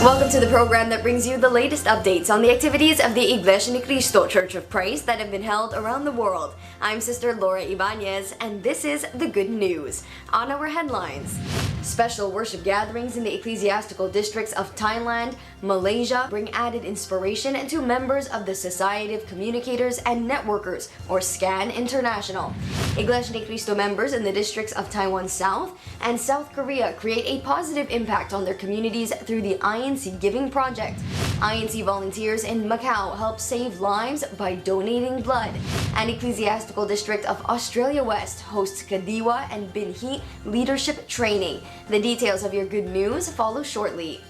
Welcome to the program that brings you the latest updates on the activities of the Iglesia ni Cristo Church of Christ that have been held around the world. I'm Sister Laura Ibanez, and this is the good news. On our headlines, special worship gatherings in the ecclesiastical districts of Thailand, Malaysia bring added inspiration to members of the Society of Communicators and Networkers, or SCAN International. Iglesia ni Cristo members in the districts of Taiwan South and South Korea create a positive impact on their communities through the INC Giving Project. INC volunteers in Macau help save lives by donating blood. An ecclesiastical district of Australia West hosts Kadiwa and Binhi leadership training. The details of your good news follow shortly.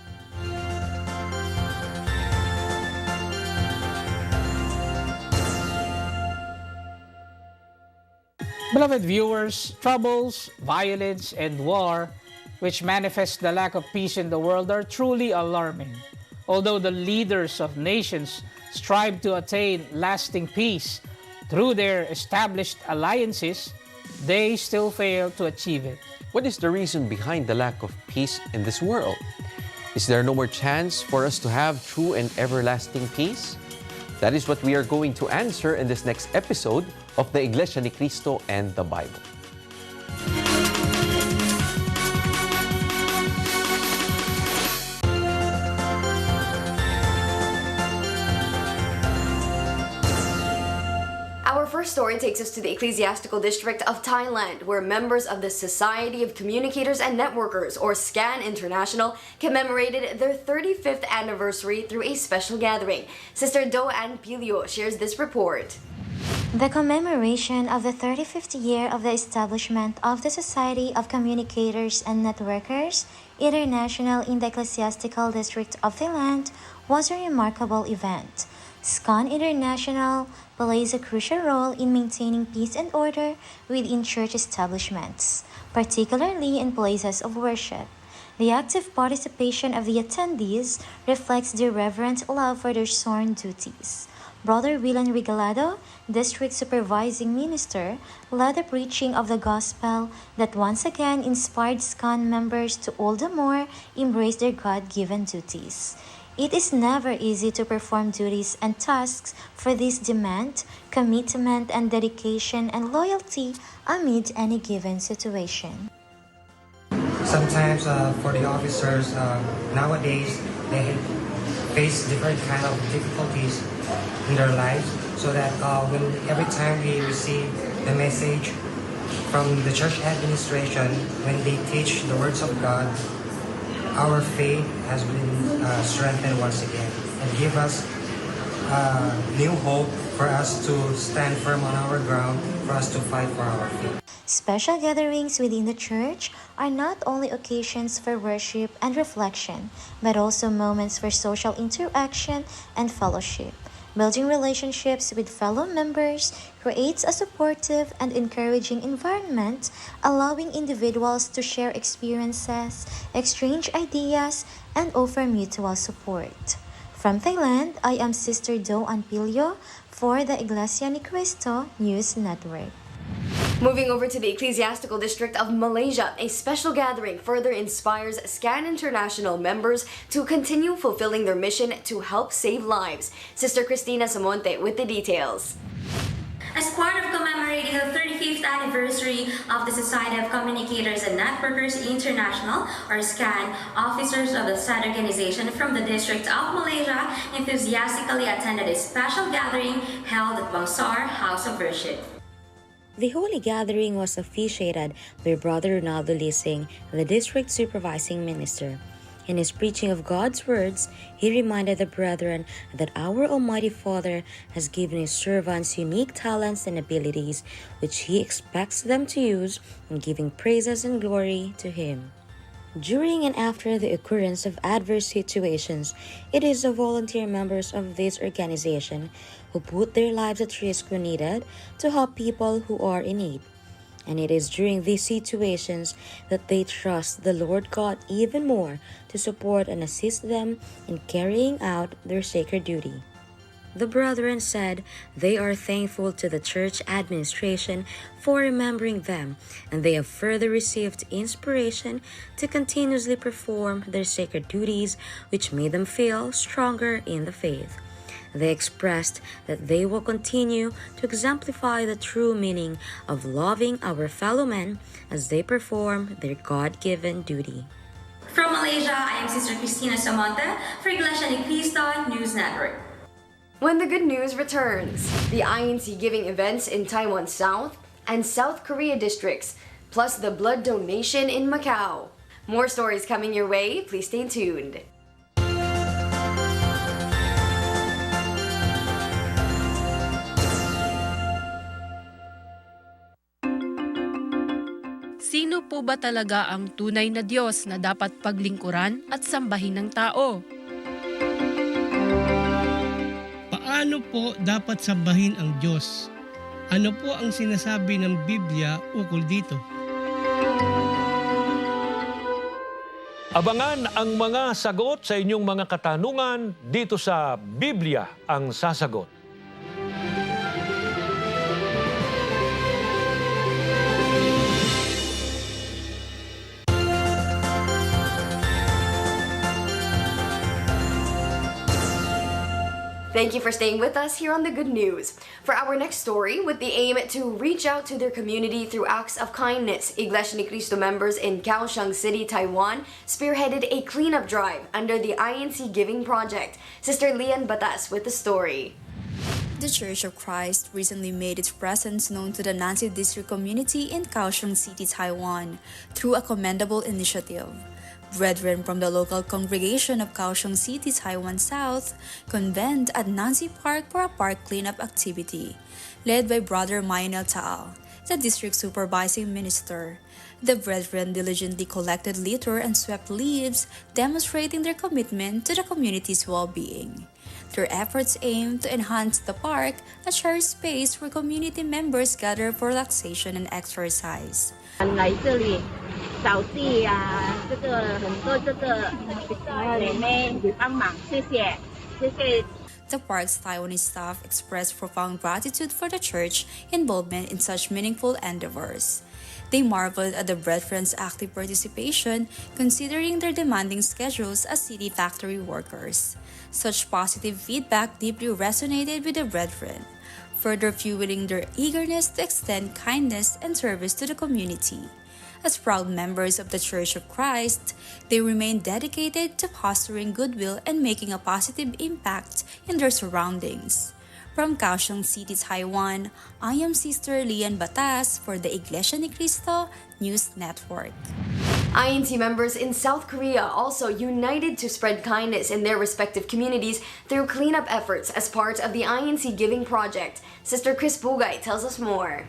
Beloved viewers, troubles, violence, and war, which manifest the lack of peace in the world, are truly alarming. Although the leaders of nations strive to attain lasting peace through their established alliances, they still fail to achieve it. What is the reason behind the lack of peace in this world? Is there no more chance for us to have true and everlasting peace? That is what we are going to answer in this next episode of the Iglesia ni Cristo and the Bible. Our first story takes us to the ecclesiastical district of Thailand, where members of the Society of Communicators and Networkers, or SCAN International, commemorated their 35th anniversary through a special gathering. Sister Do-Ann Pilio shares this report. The commemoration of the 35th year of the establishment of the Society of Communicators and Networkers International in the Ecclesiastical District of Thailand was a remarkable event. SCAN International plays a crucial role in maintaining peace and order within church establishments, particularly in places of worship. The active participation of the attendees reflects their reverent love for their sworn duties. Brother Willan Regalado, District Supervising Minister, led the preaching of the gospel that once again inspired SCAN members to all the more embrace their God-given duties. It is never easy to perform duties and tasks, for this demand commitment and dedication and loyalty amid any given situation. Sometimes for the officers nowadays, they face different kind of difficulties in their lives, so that when every time we receive the message from the church administration, when they teach the words of God, our faith has been strengthened once again and give us new hope for us to stand firm on our ground, for us to fight for our faith. Special gatherings within the church are not only occasions for worship and reflection, but also moments for social interaction and fellowship. Building relationships with fellow members creates a supportive and encouraging environment, allowing individuals to share experiences, exchange ideas, and offer mutual support. From Thailand, I am Sister Do-Ann Pilio for the Iglesia ni Cristo News Network. Moving over to the ecclesiastical district of Malaysia, a special gathering further inspires SCAN International members to continue fulfilling their mission to help save lives. Sister Cristina Samonte with the details. As part of commemorating the 35th anniversary of the Society of Communicators and Networkers International, or SCAN, officers of the said organization from the District of Malaysia enthusiastically attended a special gathering held at Bangsar House of Worship. The Holy Gathering was officiated by Brother Ronaldo Lising, the District Supervising Minister. In his preaching of God's words, he reminded the brethren that our Almighty Father has given his servants unique talents and abilities, which he expects them to use in giving praises and glory to him. During and after the occurrence of adverse situations, it is the volunteer members of this organization who put their lives at risk when needed to help people who are in need. And it is during these situations that they trust the Lord God even more to support and assist them in carrying out their sacred duty. The brethren said they are thankful to the church administration for remembering them, and they have further received inspiration to continuously perform their sacred duties, which made them feel stronger in the faith. They expressed that they will continue to exemplify the true meaning of loving our fellow men as they perform their God-given duty. From Malaysia, I am Sister Cristina Samonte for Iglesia ni Cristo News Network. When the good news returns, the INC giving events in Taiwan South and South Korea districts, plus the blood donation in Macau. More stories coming your way, please stay tuned. Sino po ba talaga ang tunay na Diyos na dapat paglingkuran at sambahin ng tao? Paano po dapat sambahin ang Diyos? Ano po ang sinasabi ng Biblia ukol dito? Abangan ang mga sagot sa inyong mga katanungan dito sa Biblia ang Sasagot. Thank you for staying with us here on The Good News. For our next story, with the aim to reach out to their community through acts of kindness, Iglesia ni Cristo members in Kaohsiung City, Taiwan, spearheaded a cleanup drive under the INC Giving Project. Sister Lian Batas with the story. The Church of Christ recently made its presence known to the Nancy District community in Kaohsiung City, Taiwan, through a commendable initiative. Brethren from the local congregation of Kaohsiung City, Taiwan South, convened at Nancy Park for a park cleanup activity, led by Brother Maynel Taal, the district supervising minister. The brethren diligently collected litter and swept leaves, demonstrating their commitment to the community's well-being. Their efforts aim to enhance the park, a shared space where community members gather for relaxation and exercise. 来这里扫地呀，这个很多妹妹帮忙，谢谢，谢谢。 The park's Taiwanese staff expressed profound gratitude for the church involvement in such meaningful endeavors. They marveled at the brethren's active participation, considering their demanding schedules as city factory workers. Such positive feedback deeply resonated with the brethren, further fueling their eagerness to extend kindness and service to the community. As proud members of the Church of Christ, they remain dedicated to fostering goodwill and making a positive impact in their surroundings. From Kaohsiung City, Taiwan, I am Sister Lian Batas for the Iglesia ni Cristo News Network. INC members in South Korea also united to spread kindness in their respective communities through cleanup efforts as part of the INC Giving Project. Sister Chris Bugay tells us more.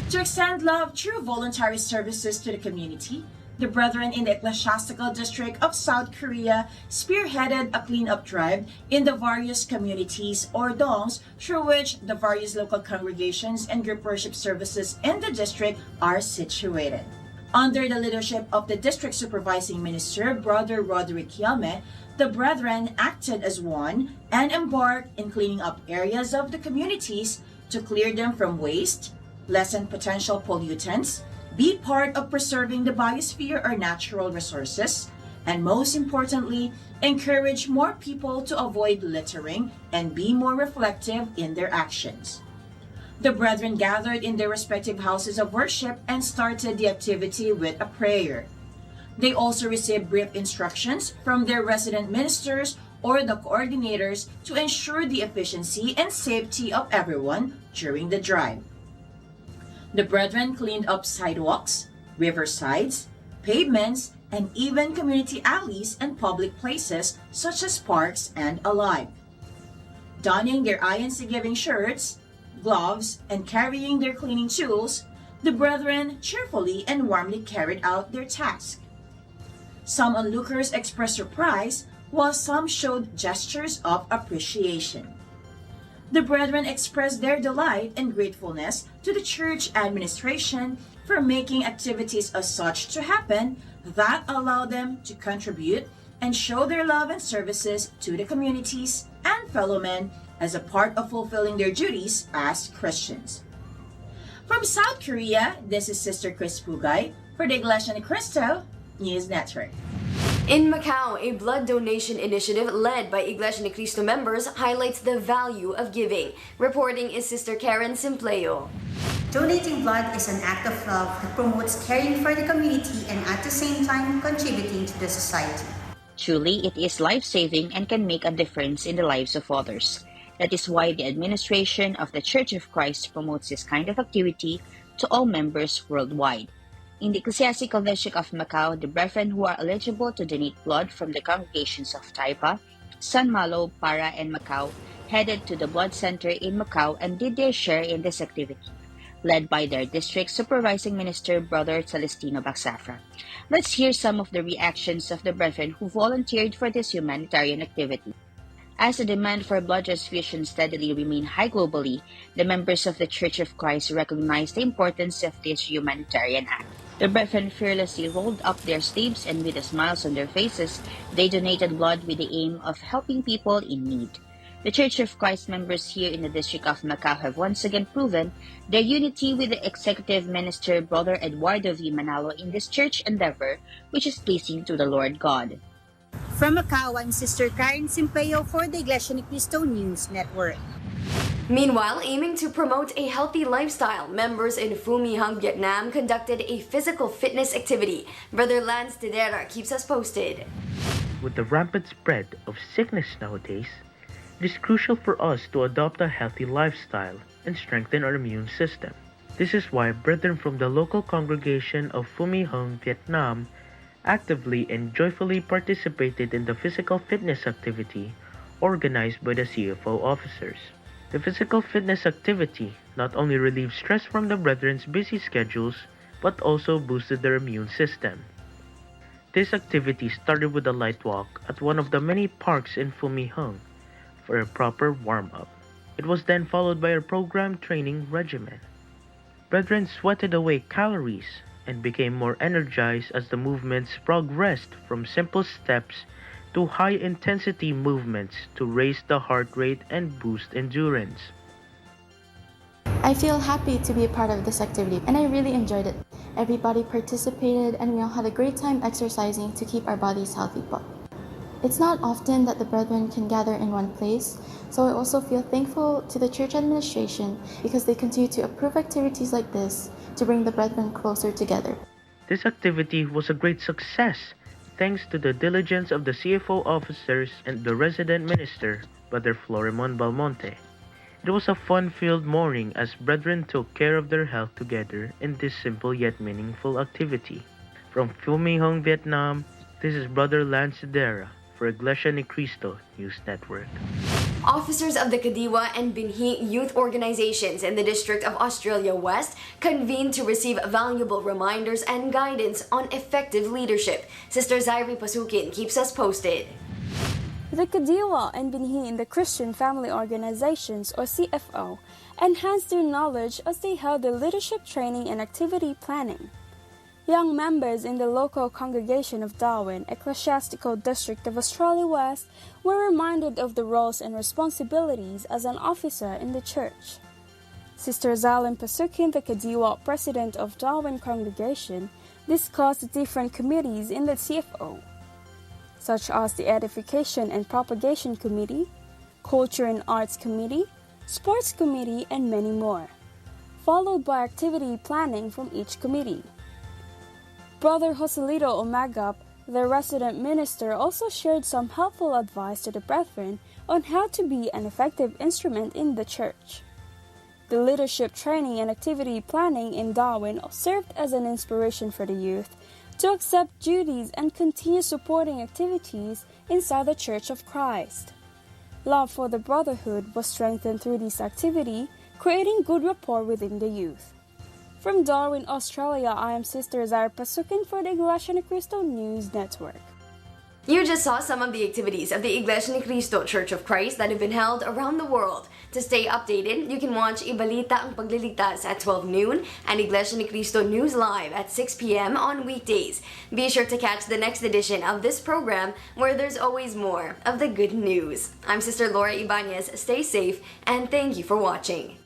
To extend love through voluntary services to the community, the brethren in the Ecclesiastical District of South Korea spearheaded a cleanup drive in the various communities or dongs through which the various local congregations and group worship services in the district are situated. Under the leadership of the district supervising minister, Brother Roderick Yame, the brethren acted as one and embarked in cleaning up areas of the communities to clear them from waste, lessen potential pollutants, be part of preserving the biosphere or natural resources, and most importantly, encourage more people to avoid littering and be more reflective in their actions. The brethren gathered in their respective houses of worship and started the activity with a prayer. They also received brief instructions from their resident ministers or the coordinators to ensure the efficiency and safety of everyone during the drive. The brethren cleaned up sidewalks, riversides, pavements, and even community alleys and public places such as parks and alike. Donning their INC Giving shirts, gloves, and carrying their cleaning tools, the brethren cheerfully and warmly carried out their task. Some onlookers expressed surprise, while some showed gestures of appreciation. The brethren expressed their delight and gratefulness to the church administration for making activities as such to happen that allow them to contribute and show their love and services to the communities and fellow men as a part of fulfilling their duties as Christians. From South Korea, this is Sister Chris Pugay for the Iglesia ni Cristo News Network. In Macau, a blood donation initiative led by Iglesia ni Cristo members highlights the value of giving. Reporting is Sister Karen Simpleo. Donating blood is an act of love that promotes caring for the community and at the same time contributing to the society. Truly, it is life-saving and can make a difference in the lives of others. That is why the administration of the Church of Christ promotes this kind of activity to all members worldwide. In the Ecclesiastical District of Macau, the brethren who are eligible to donate blood from the congregations of Taipa, San Malo, Para, and Macau headed to the blood center in Macau and did their share in this activity, led by their district supervising minister, Brother Celestino Bacsafra. Let's hear some of the reactions of the brethren who volunteered for this humanitarian activity. As the demand for blood transfusion steadily remains high globally, the members of the Church of Christ recognize the importance of this humanitarian act. The brethren fearlessly rolled up their sleeves and with smiles on their faces, they donated blood with the aim of helping people in need. The Church of Christ members here in the District of Macau have once again proven their unity with the Executive Minister, Brother Eduardo V. Manalo, in this church endeavor, which is pleasing to the Lord God. From Macau, I'm Sister Karen Simpleo for the Iglesia ni Cristo News Network. Meanwhile, aiming to promote a healthy lifestyle, members in Phu My Hung, Vietnam conducted a physical fitness activity. Brother Lance Tidera keeps us posted. With the rampant spread of sickness nowadays, it is crucial for us to adopt a healthy lifestyle and strengthen our immune system. This is why brethren from the local congregation of Phu My Hung, Vietnam actively and joyfully participated in the physical fitness activity organized by the CFO officers. The physical fitness activity not only relieved stress from the brethren's busy schedules, but also boosted their immune system. This activity started with a light walk at one of the many parks in Phu My Hung for a proper warm-up. It was then followed by a programmed training regimen. Brethren sweated away calories and became more energized as the movements progressed from simple steps to high-intensity movements to raise the heart rate and boost endurance. I feel happy to be a part of this activity and I really enjoyed it. Everybody participated and we all had a great time exercising to keep our bodies healthy. But it's not often that the brethren can gather in one place, so I also feel thankful to the church administration because they continue to approve activities like this to bring the brethren closer together. This activity was a great success thanks to the diligence of the CFO officers and the resident minister, Brother Florimon Balmonte. It was a fun-filled morning as brethren took care of their health together in this simple yet meaningful activity. From Phu My Hung, Vietnam, this is Brother Lance Sidera for Iglesia ni Cristo News Network. Officers of the Kadiwa and Binhi youth organizations in the District of Australia West convened to receive valuable reminders and guidance on effective leadership. Sister Zairi Pasukin keeps us posted. The Kadiwa and Binhi in the Christian Family Organizations, or CFO, enhanced their knowledge as they held their leadership training and activity planning. Young members in the local congregation of Darwin, Ecclesiastical District of Australia West, were reminded of the roles and responsibilities as an officer in the church. Sister Zalim Pasukin, the Kadiwa president of Darwin congregation, discussed the different committees in the CFO, such as the Edification and Propagation Committee, Culture and Arts Committee, Sports Committee, and many more, followed by activity planning from each committee. Brother Joselito Omagap, the resident minister, also shared some helpful advice to the brethren on how to be an effective instrument in the church. The leadership training and activity planning in Darwin served as an inspiration for the youth to accept duties and continue supporting activities inside the Church of Christ. Love for the brotherhood was strengthened through this activity, creating good rapport within the youth. From Darwin, Australia, I am Sister Zairi Pasukin for the Iglesia ni Cristo News Network. You just saw some of the activities of the Iglesia ni Cristo Church of Christ that have been held around the world. To stay updated, you can watch Ibalita ang Pagliligtas at 12 noon and Iglesia ni Cristo News Live at 6 p.m. on weekdays. Be sure to catch the next edition of this program where there's always more of the good news. I'm Sister Laura Ibanez. Stay safe and thank you for watching.